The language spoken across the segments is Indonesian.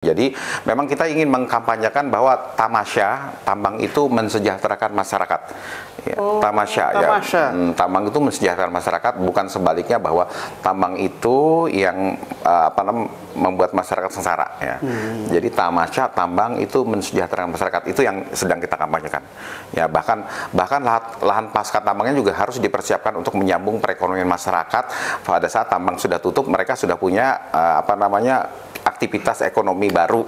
Jadi memang kita ingin mengkampanyekan bahwa tamasya tambang itu mensejahterakan masyarakat. Ya, tamasya ya, tambang itu mensejahterakan masyarakat, bukan sebaliknya bahwa tambang itu yang membuat masyarakat sengsara. Ya. Jadi tamasya tambang itu mensejahterakan masyarakat, itu yang sedang kita kampanyekan. Ya, bahkan lahan pasca tambangnya juga harus dipersiapkan untuk menyambung perekonomian masyarakat. Pada saat tambang sudah tutup, mereka sudah punya aktivitas ekonomi baru.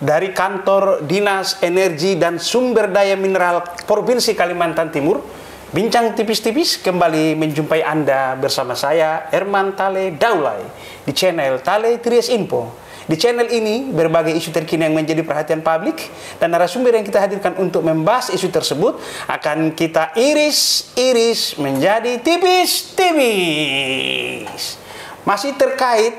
Dari Kantor Dinas Energi dan Sumber Daya Mineral Provinsi Kalimantan Timur, bincang tipis-tipis kembali menjumpai Anda bersama saya, Herman Tale Daulay, di channel Tale Tries Info. Di channel ini, berbagai isu terkini yang menjadi perhatian publik dan narasumber yang kita hadirkan untuk membahas isu tersebut akan kita iris-iris menjadi tipis-tipis. Masih terkait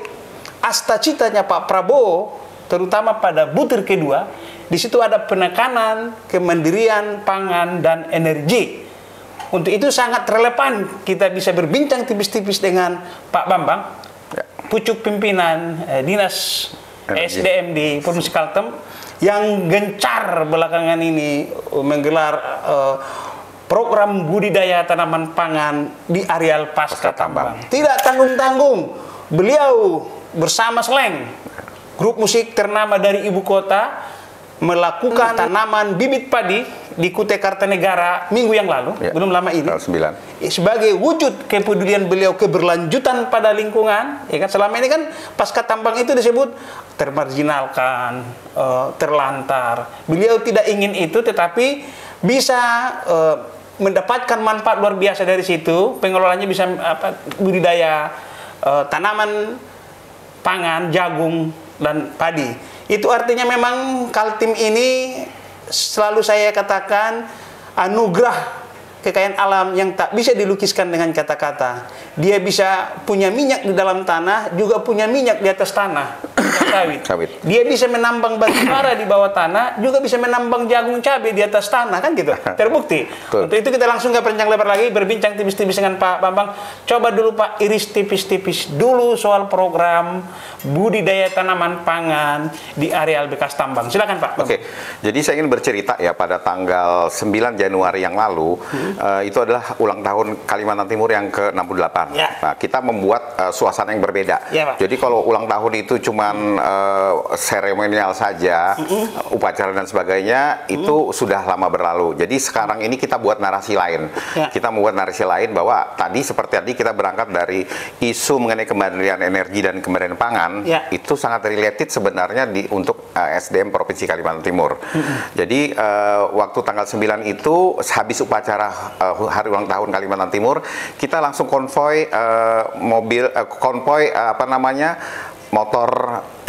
asta citanya Pak Prabowo, terutama pada butir kedua, di situ ada penekanan kemandirian pangan dan energi. Untuk itu sangat relevan kita bisa berbincang tipis-tipis dengan Pak Bambang, pucuk pimpinan Dinas SDM di Provinsi Kalteng, yang gencar belakangan ini menggelar program budidaya tanaman pangan di areal pasca tambang. Tidak tanggung-tanggung, beliau bersama Sleng, grup musik ternama dari ibu kota, melakukan tanaman bibit padi di Kutai Kartanegara minggu yang lalu, belum lama ini, sebagai wujud kepedulian beliau keberlanjutan pada lingkungan. Ya kan, selama ini kan pasca tambang itu disebut termarginalkan, terlantar. Beliau tidak ingin itu, tetapi bisa mendapatkan manfaat luar biasa dari situ. Pengelolanya bisa budidaya tanaman pangan, jagung dan padi. Itu artinya memang Kaltim ini selalu saya katakan anugerah kekayaan alam yang tak bisa dilukiskan dengan kata-kata. Dia bisa punya minyak di dalam tanah, juga punya minyak di atas tanah, sawit. Dia bisa menambang batu bara di bawah tanah, juga bisa menambang jagung cabai di atas tanah, kan gitu. Terbukti. Untuk itu kita langsung ke panjang lebar lagi, berbincang tipis-tipis dengan Pak Bambang. Coba dulu Pak, iris tipis-tipis dulu soal program budidaya tanaman pangan di areal bekas tambang. Silakan Pak. Oke, jadi saya ingin bercerita ya, pada tanggal 9 Januari yang lalu, itu adalah ulang tahun Kalimantan Timur yang ke-68. Nah, kita membuat suasana yang berbeda. Jadi kalau ulang tahun itu cuman seremonial saja, upacara dan sebagainya, itu sudah lama berlalu. Jadi sekarang ini kita buat narasi lain. Kita membuat narasi lain bahwa seperti tadi kita berangkat dari isu mengenai kemandirian energi dan kemandirian pangan. Itu sangat related sebenarnya untuk SDM Provinsi Kalimantan Timur. Jadi waktu tanggal 9 itu habis upacara hari ulang tahun Kalimantan Timur, kita langsung konvoy motor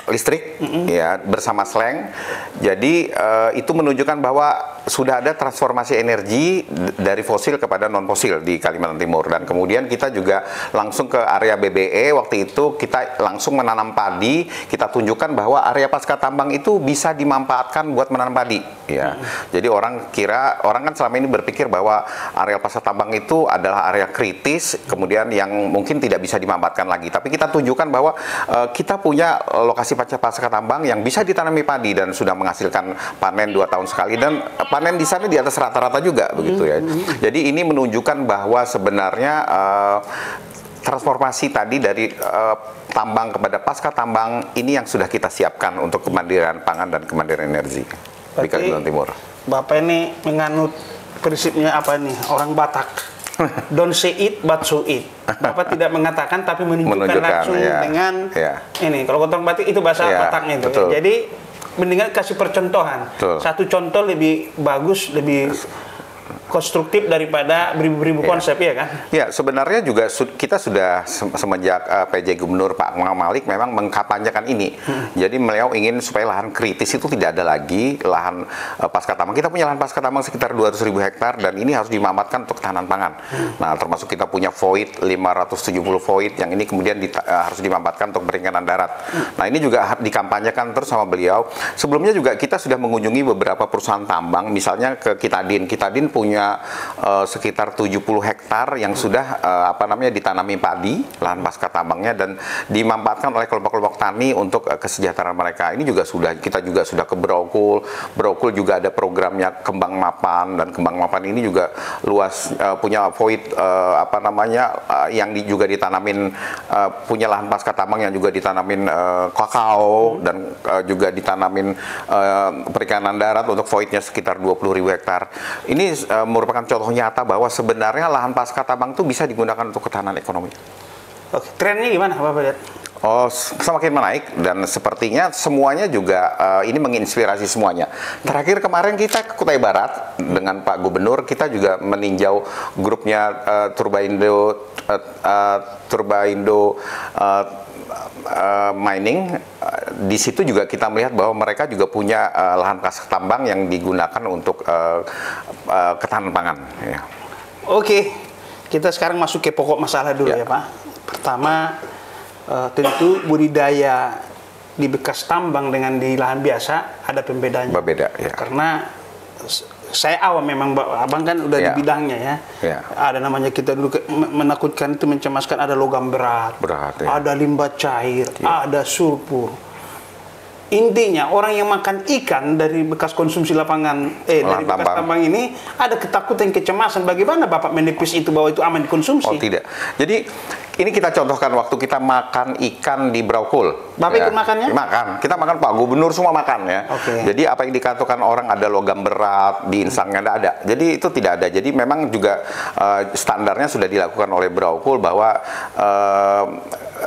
listrik ya bersama Sleng. Jadi itu menunjukkan bahwa sudah ada transformasi energi dari fosil kepada non fosil di Kalimantan Timur, dan kemudian kita juga langsung ke area BBE. Waktu itu kita langsung menanam padi. Kita tunjukkan bahwa area pasca tambang itu bisa dimanfaatkan buat menanam padi ya. Jadi orang kan selama ini berpikir bahwa area pasca tambang itu adalah area kritis, kemudian yang mungkin tidak bisa dimanfaatkan lagi. Tapi kita tunjukkan bahwa kita punya lokasi pasca tambang yang bisa ditanami padi dan sudah menghasilkan panen 2 tahun sekali, dan panen di sana di atas rata-rata juga begitu ya. Jadi ini menunjukkan bahwa sebenarnya transformasi tadi dari tambang kepada pasca tambang ini yang sudah kita siapkan untuk kemandirian pangan dan kemandirian energi di Kalimantan Timur. Bapak ini menganut prinsipnya apa nih? Orang Batak. Don't say it, but show it. Bapak tidak mengatakan, tapi menunjukkan langsung dengan ini. Kalau kontong batik itu bahasa Bataknya itu. Jadi mendingan kasih percontohan. Satu contoh lebih bagus, lebih konstruktif daripada beribu-ribu konsep, ya kan? Ya, sebenarnya juga kita sudah semenjak PJ Gubernur Pak Malik memang mengkampanyekan ini. Jadi beliau ingin supaya lahan kritis itu tidak ada lagi lahan pasca tambang. Kita punya lahan pasca tambang sekitar 200.000 hektar, dan ini harus dimanfaatkan untuk tanaman pangan. Nah, termasuk kita punya void 570 void yang ini kemudian harus dimanfaatkan untuk perikanan darat. Nah, ini juga dikampanyekan terus sama beliau. Sebelumnya juga kita sudah mengunjungi beberapa perusahaan tambang, misalnya ke Kitadin. Kitadin punya punya sekitar 70 hektar yang sudah ditanami padi, lahan pasca tambangnya, dan dimanfaatkan oleh kelompok-kelompok tani untuk kesejahteraan mereka. Ini juga kita juga sudah ke Braukul. Braukul juga ada programnya Kembang Mapan, dan Kembang Mapan ini juga luas, punya void yang juga ditanamin, punya lahan pasca tambang yang juga ditanamin kakao, dan juga ditanamin perikanan darat untuk voidnya sekitar 20.000 hektar. Ini merupakan contoh nyata bahwa sebenarnya lahan pasca tambang itu bisa digunakan untuk ketahanan ekonomi. Oke, trennya gimana Bapak lihat? Oh, semakin menaik, dan sepertinya semuanya juga ini menginspirasi semuanya. Terakhir kemarin kita ke Kutai Barat dengan Pak Gubernur, kita juga meninjau grupnya Turbaindo Mining. Di situ juga kita melihat bahwa mereka juga punya lahan pasca tambang yang digunakan untuk ketahanan pangan. Ya. Oke, kita sekarang masuk ke pokok masalah dulu ya Pak. Pertama, tentu budidaya di bekas tambang dengan di lahan biasa ada pembedanya. Berbeda, ya. Karena saya awam memang, Abang kan udah di bidangnya ya. Ada namanya, kita dulu menakutkan itu, mencemaskan, ada logam berat, ada limbah cair, ada sulfur. Intinya orang yang makan ikan dari bekas konsumsi lapangan dari bekas tambang ini ada ketakutan, kecemasan. Bagaimana Bapak menepis itu bahwa itu aman dikonsumsi? Oh tidak. Jadi ini kita contohkan waktu kita makan ikan di Braukul. Bapak ikut makannya? Makan. Kita makan, Pak Gubernur semua makan ya. Jadi apa yang dikatakan orang ada logam berat di insangnya, tidak ada. Jadi itu tidak ada. Jadi memang juga standarnya sudah dilakukan oleh Braukul bahwa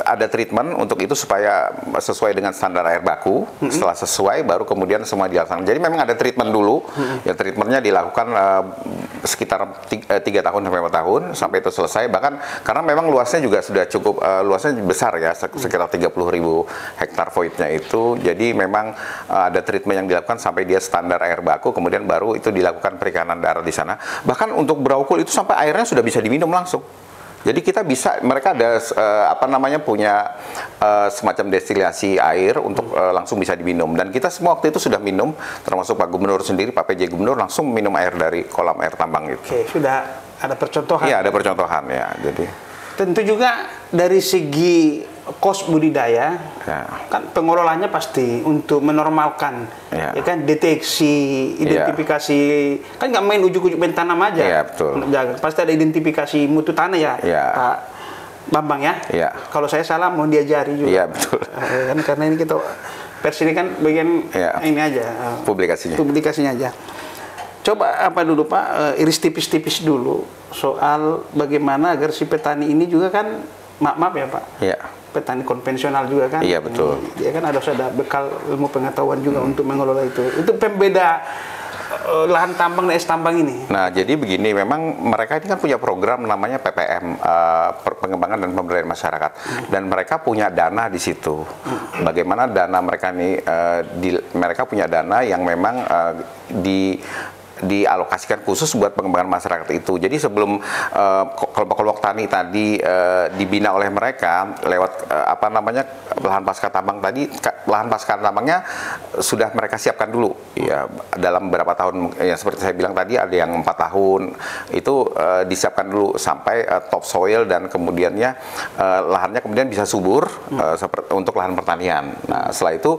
ada treatment untuk itu supaya sesuai dengan standar air baku. Setelah sesuai baru kemudian semua dilaksanakan. Jadi memang ada treatment dulu. Ya, treatmentnya dilakukan sekitar 3 tahun sampai 4 tahun sampai itu selesai. Bahkan karena memang luasnya juga sudah cukup luasnya besar ya, sekitar 30.000 hektar voidnya itu. Jadi memang ada treatment yang dilakukan sampai dia standar air baku, kemudian baru itu dilakukan perikanan darat di sana. Bahkan untuk Braukul itu sampai airnya sudah bisa diminum langsung. Jadi kita bisa, mereka ada punya semacam destilasi air untuk langsung bisa diminum, dan kita semua waktu itu sudah minum, termasuk Pak Gubernur sendiri, Pak PJ Gubernur langsung minum air dari kolam air tambang itu. Oke, sudah ada percontohan. Iya, ada percontohan ya. Jadi tentu juga dari segi kos budidaya, kan pengelolanya pasti untuk menormalkan, ya kan, deteksi, identifikasi, kan nggak main ujuk-ujuk main tanam aja. Iya, betul. Pasti ada identifikasi mutu tanah ya, Pak Bambang ya. Kalau saya salah mau diajari juga. Iya, betul. Kan karena ini kita pers ini kan bagian ini aja, publikasinya aja. Coba apa dulu Pak, iris tipis-tipis dulu soal bagaimana agar si petani ini juga kan, maaf ya Pak, petani konvensional juga kan. Iya, betul. Dia kan ada bekal ilmu pengetahuan juga untuk mengelola itu. Itu pembeda lahan tambang dan es tambang ini. Nah, jadi begini, memang mereka ini kan punya program namanya PPM, pengembangan dan pemberdayaan masyarakat, dan mereka punya dana di situ. Bagaimana dana mereka ini, mereka punya dana yang memang dialokasikan khusus buat pengembangan masyarakat itu. Jadi sebelum kelompok-kelompok tani tadi dibina oleh mereka lewat lahan pasca tambang tadi, lahan pasca tambangnya sudah mereka siapkan dulu ya, dalam beberapa tahun ya, seperti saya bilang tadi ada yang 4 tahun itu disiapkan dulu sampai topsoil, dan kemudiannya lahannya kemudian bisa subur untuk lahan pertanian. Nah, setelah itu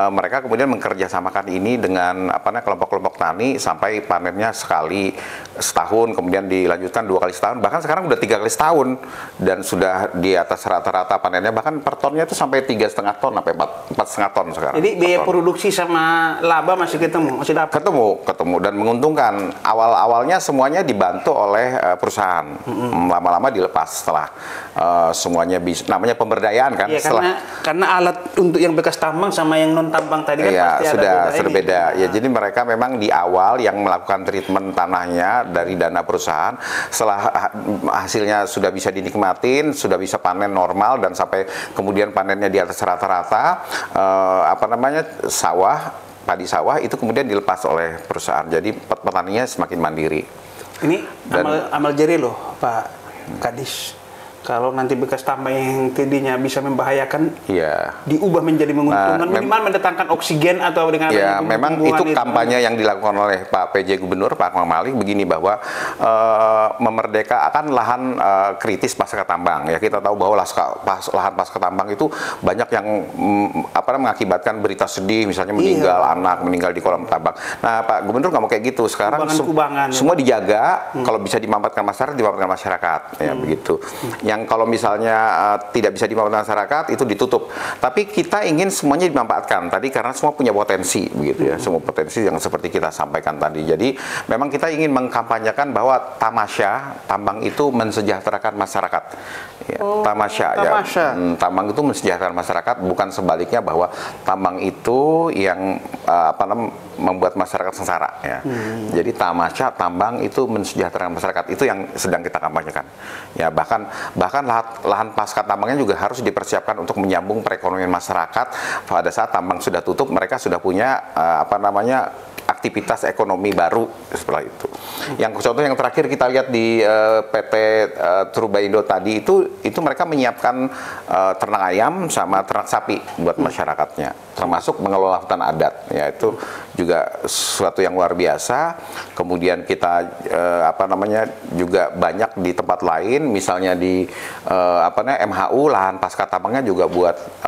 mereka kemudian mengerjasamakan ini dengan kelompok-kelompok tani sampai panennya sekali setahun, kemudian dilanjutkan 2 kali setahun, bahkan sekarang udah 3 kali setahun, dan sudah di atas rata-rata panennya, bahkan per tonnya itu sampai 3,5 ton sampai 4,5 ton sekarang. Jadi biaya produksi sama laba masih masih dapat? Ketemu dan menguntungkan. Awal-awalnya semuanya dibantu oleh perusahaan, lama-lama dilepas setelah semuanya bisa, namanya pemberdayaan kan. Ya, karena alat untuk yang bekas tambang sama yang non tambang tadi kan pasti sudah beda. Ya, jadi mereka memang di awal yang melakukan treatment tanahnya dari dana perusahaan, setelah hasilnya sudah bisa dinikmatin, sudah bisa panen normal, dan sampai kemudian panennya di atas rata-rata padi sawah itu kemudian dilepas oleh perusahaan. Jadi petaninya semakin mandiri. Ini amal jari loh Pak Kadis. Kalau nanti bekas tambang yang tadinya bisa membahayakan, Iya. diubah menjadi menguntungkan, minimal mendatangkan oksigen atau dengan ya memang itu kampanye yang dilakukan oleh Pak PJ Gubernur Pak Akmal Malik begini bahwa memerdekakan lahan kritis pasca tambang. Ya kita tahu bahwa lahan pasca tambang itu banyak yang mengakibatkan berita sedih, misalnya meninggal anak, meninggal di kolam tambang. Nah Pak Gubernur nggak mau kayak gitu. Sekarang semua dijaga, kalau bisa dimanfaatkan masyarakat, ya begitu. Yang kalau misalnya tidak bisa dimanfaatkan masyarakat itu ditutup. Tapi kita ingin semuanya dimanfaatkan tadi karena semua punya potensi, begitu ya. Semua potensi yang seperti kita sampaikan tadi. Jadi memang kita ingin mengkampanyekan bahwa tambang itu mensejahterakan masyarakat. Ya, tamasya. Tambang itu mensejahterakan masyarakat, bukan sebaliknya bahwa tambang itu yang membuat masyarakat sengsara. Ya. Jadi tamasya tambang itu mensejahterakan masyarakat, itu yang sedang kita kampanyekan. Ya bahkan lahan pasca tambangnya juga harus dipersiapkan untuk menyambung perekonomian masyarakat. Pada saat tambang sudah tutup, mereka sudah punya aktivitas ekonomi baru setelah itu. Yang contoh yang terakhir kita lihat di PT Turbaindo tadi itu mereka menyiapkan ternak ayam sama ternak sapi buat masyarakatnya, termasuk mengelola hutan adat. Ya itu juga sesuatu yang luar biasa. Kemudian kita juga banyak di tempat lain, misalnya di MHU lahan pasca tambangnya juga buat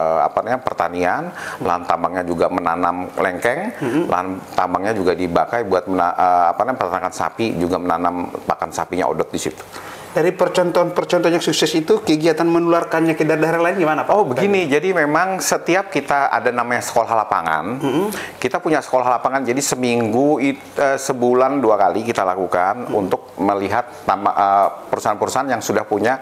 pertanian, lahan tambangnya juga menanam lengkeng, lahan tambangnya juga dipakai buat peternakan sapi, juga menanam pakan sapinya odot di situ. Dari percontohan yang sukses itu, kegiatan menularkannya ke daerah lain gimana Pak? Oh begini, jadi memang setiap kita ada namanya sekolah lapangan, kita punya sekolah lapangan, jadi seminggu, sebulan 2 kali kita lakukan untuk melihat perusahaan-perusahaan yang sudah punya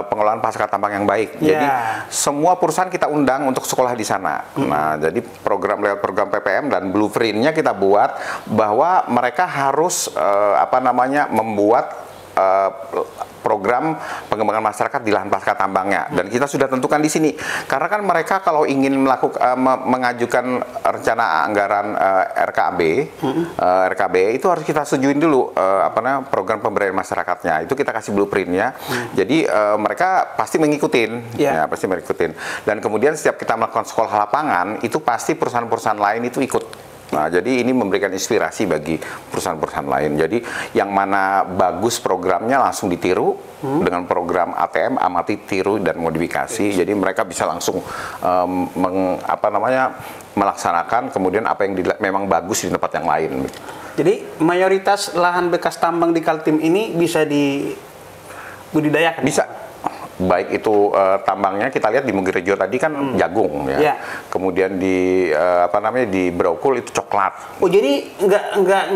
pengelolaan pasca tambang yang baik. Jadi semua perusahaan kita undang untuk sekolah di sana. Nah, jadi lewat program PPM dan blueprint-nya kita buat bahwa mereka harus membuat program pengembangan masyarakat di lahan pasca tambangnya, dan kita sudah tentukan di sini karena kan mereka kalau ingin mengajukan rencana anggaran RKB itu harus kita setujuin dulu program pemberdayaan masyarakatnya, itu kita kasih blueprintnya. Jadi mereka pasti mengikutin, pasti mengikutin, dan kemudian setiap kita melakukan sekolah lapangan itu pasti perusahaan-perusahaan lain itu ikut. Nah, jadi ini memberikan inspirasi bagi perusahaan-perusahaan lain. Jadi yang mana bagus programnya langsung ditiru dengan program ATM, amati, tiru, dan modifikasi. Jadi mereka bisa langsung melaksanakan kemudian apa yang memang bagus di tempat yang lain. Jadi mayoritas lahan bekas tambang di Kaltim ini bisa dibudidayakan? Bisa. Baik itu tambangnya kita lihat di Mugirejo tadi kan jagung ya. Kemudian di di Braukul itu coklat. Oh jadi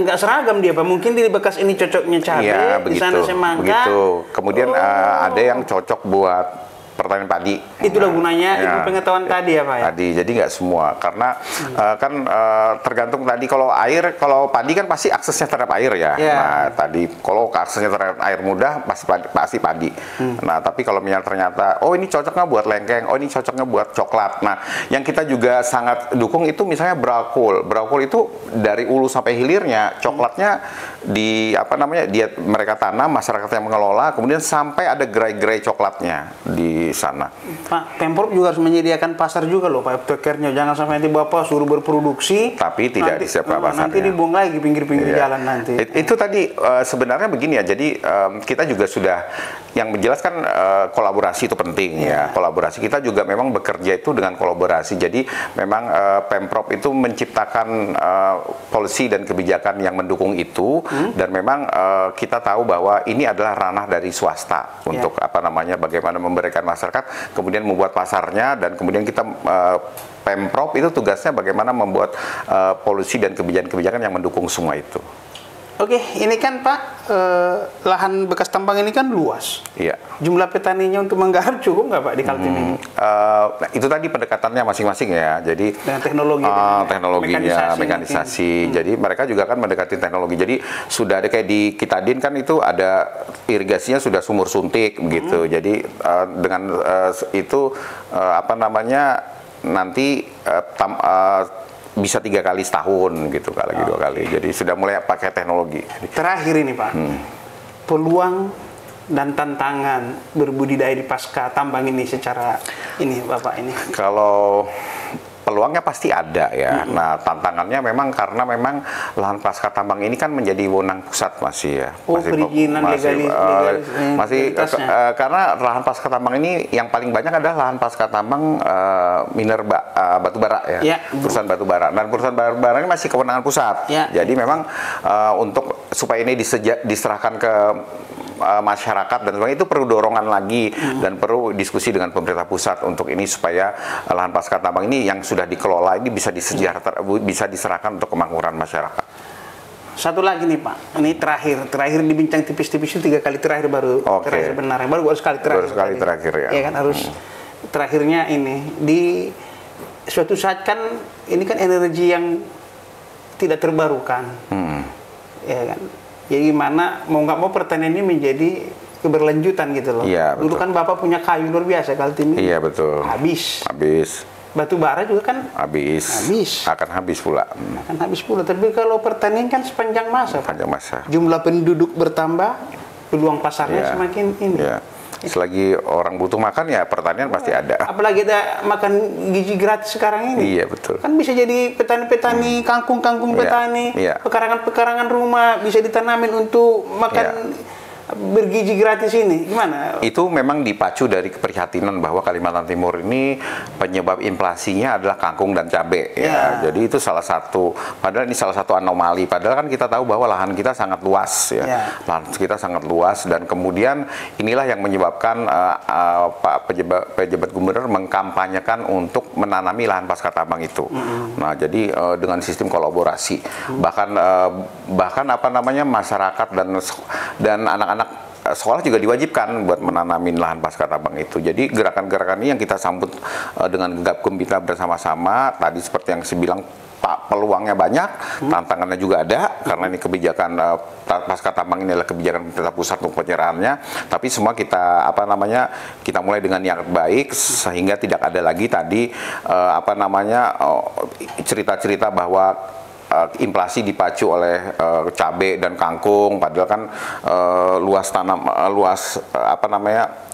nggak seragam dia Pak. Mungkin di bekas ini cocoknya cabai, di sana semangka. Begitu. Kemudian ada yang cocok buat pertanian padi. Itulah gunanya ilmu pengetahuan tadi ya Pak ya? Tadi, jadi nggak semua. Karena tergantung tadi kalau padi kan pasti aksesnya terhadap air ya. Nah tadi kalau aksesnya terhadap air mudah pasti padi. Nah tapi kalau misalnya ternyata ini cocoknya buat lengkeng, ini cocoknya buat coklat. Nah yang kita juga sangat dukung itu misalnya Braukul. Braukul itu dari ulu sampai hilirnya, coklatnya mereka tanam, masyarakat yang mengelola, kemudian sampai ada gerai-gerai coklatnya di sana. Pak, Pemprov juga harus menyediakan pasar juga loh Pak Pekernya. Jangan sampai nanti Bapak suruh berproduksi tapi tidak disiapkan pasarnya. Nanti dibuang lagi pinggir-pinggir jalan nanti. Itu tadi sebenarnya begini ya. Jadi kita juga sudah yang menjelaskan kolaborasi itu penting ya. Kolaborasi kita juga memang bekerja itu dengan kolaborasi. Jadi memang Pemprov itu menciptakan policy dan kebijakan yang mendukung itu, dan memang kita tahu bahwa ini adalah ranah dari swasta untuk bagaimana memberikan masyarakat, kemudian membuat pasarnya, dan kemudian kita Pemprov itu tugasnya bagaimana membuat policy dan kebijakan-kebijakan yang mendukung semua itu. Oke, ini kan Pak, lahan bekas tambang ini kan luas. Iya. Jumlah petaninya untuk menggarap cukup nggak Pak di Kaltim ini? Itu tadi pendekatannya masing-masing ya. Jadi dengan teknologi, teknologinya, mekanisasi. Jadi mereka juga kan mendekati teknologi. Jadi sudah ada kayak di Kitadin kan itu ada irigasinya sudah sumur suntik begitu. Jadi dengan itu nanti bisa 3 kali setahun gitu, lagi 2 kali. Jadi sudah mulai pakai teknologi. Terakhir ini Pak, peluang dan tantangan berbudidaya di pasca tambang ini secara ini Bapak ini? Kalau peluangnya pasti ada ya. Nah, tantangannya memang karena memang lahan pasca tambang ini kan menjadi wewenang pusat masih ya. Oh, perizinan legalitasnya. Karena lahan pasca tambang ini yang paling banyak adalah lahan pasca tambang batu bara ya. Ya. Perusahaan batu bara. Dan perusahaan batu bara ini masih kewenangan pusat. Ya. Jadi memang untuk supaya ini diserahkan ke masyarakat dan sebagainya itu perlu dorongan lagi dan perlu diskusi dengan pemerintah pusat untuk ini supaya lahan pasca tambang ini yang sudah dikelola ini bisa bisa diserahkan untuk kemakmuran masyarakat. Satu lagi nih Pak, ini terakhir dibincang tipis-tipis itu 3 kali terakhir baru terakhir sebenarnya baru sekali terakhir. Baru sekali terakhir ya. Ya kan harus terakhirnya ini di suatu saat kan ini kan energi yang tidak terbarukan, ya kan. Jadi gimana mau nggak mau pertanian ini menjadi keberlanjutan gitu loh. Iya, dulu kan Bapak punya kayu luar biasa Kaltim ini. Iya betul. Habis. Batu bara juga kan habis. Akan habis pula. Akan habis pula. Tapi kalau pertanian kan sepanjang masa. Sepanjang masa. Jumlah penduduk bertambah, peluang pasarnya semakin ini. Ya. Selagi orang butuh makan ya pertanian pasti ada. Apalagi ada makan gizi gratis sekarang ini. Iya betul. Kan bisa jadi petani-petani, kangkung-kangkung petani, pekarangan-pekarangan rumah bisa ditanamin untuk makan bergizi gratis ini. Gimana? Itu memang dipacu dari keprihatinan bahwa Kalimantan Timur ini penyebab inflasinya adalah kangkung dan cabai. Ya. Jadi itu salah satu, padahal ini salah satu anomali. Padahal kan kita tahu bahwa lahan kita sangat luas ya. Lahan kita sangat luas dan kemudian inilah yang menyebabkan Pak pejabat gubernur mengkampanyekan untuk menanami lahan pasca tambang itu. Nah, jadi dengan sistem kolaborasi. Bahkan apa namanya masyarakat dan anak-anak sekolah juga diwajibkan buat menanamin lahan pasca tambang itu. Jadi gerakan-gerakan ini yang kita sambut dengan gegap gempita bersama-sama. Tadi seperti yang saya bilang, Pak, peluangnya banyak, tantangannya juga ada karena ini kebijakan pasca tambang ini adalah kebijakan pemerintah pusat untuk penyerahannya. Tapi semua kita mulai dengan niat baik sehingga tidak ada lagi tadi cerita-cerita bahwa inflasi dipacu oleh cabai dan kangkung, padahal kan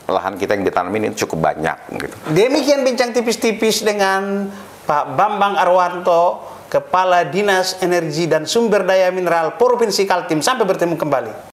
lahan kita yang ditanamin ini cukup banyak gitu. Demikian bincang tipis-tipis dengan Pak Bambang Arwanto, Kepala Dinas Energi dan Sumber Daya Mineral Provinsi Kaltim. Sampai bertemu kembali.